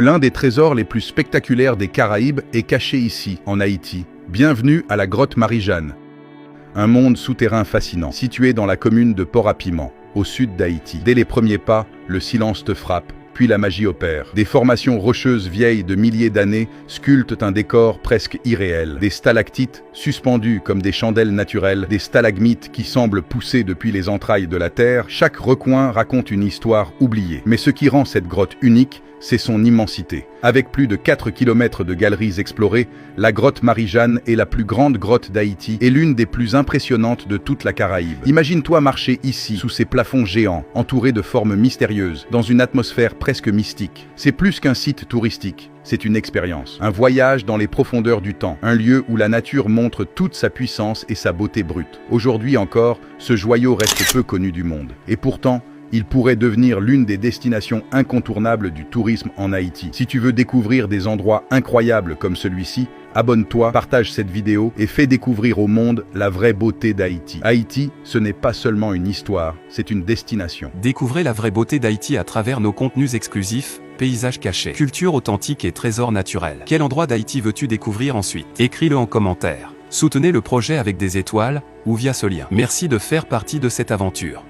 L'un des trésors les plus spectaculaires des Caraïbes est caché ici, en Haïti. Bienvenue à la grotte Marie-Jeanne. Un monde souterrain fascinant, situé dans la commune de Port-à-Piment, au sud d'Haïti. Dès les premiers pas, le silence te frappe, puis la magie opère. Des formations rocheuses vieilles de milliers d'années sculptent un décor presque irréel. Des stalactites suspendues comme des chandelles naturelles, des stalagmites qui semblent pousser depuis les entrailles de la terre. Chaque recoin raconte une histoire oubliée. Mais ce qui rend cette grotte unique, c'est son immensité. Avec plus de 4 km de galeries explorées, la grotte Marie-Jeanne est la plus grande grotte d'Haïti et l'une des plus impressionnantes de toute la Caraïbe. Imagine-toi marcher ici, sous ces plafonds géants, entourés de formes mystérieuses, dans une atmosphère presque mystique. C'est plus qu'un site touristique, c'est une expérience. Un voyage dans les profondeurs du temps, un lieu où la nature montre toute sa puissance et sa beauté brute. Aujourd'hui encore, ce joyau reste peu connu du monde. Et pourtant, il pourrait devenir l'une des destinations incontournables du tourisme en Haïti. Si tu veux découvrir des endroits incroyables comme celui-ci, abonne-toi, partage cette vidéo et fais découvrir au monde la vraie beauté d'Haïti. Haïti, ce n'est pas seulement une histoire, c'est une destination. Découvrez la vraie beauté d'Haïti à travers nos contenus exclusifs, paysages cachés, culture authentique et trésors naturels. Quel endroit d'Haïti veux-tu découvrir ensuite? Écris-le en commentaire. Soutenez le projet avec des étoiles ou via ce lien. Merci de faire partie de cette aventure.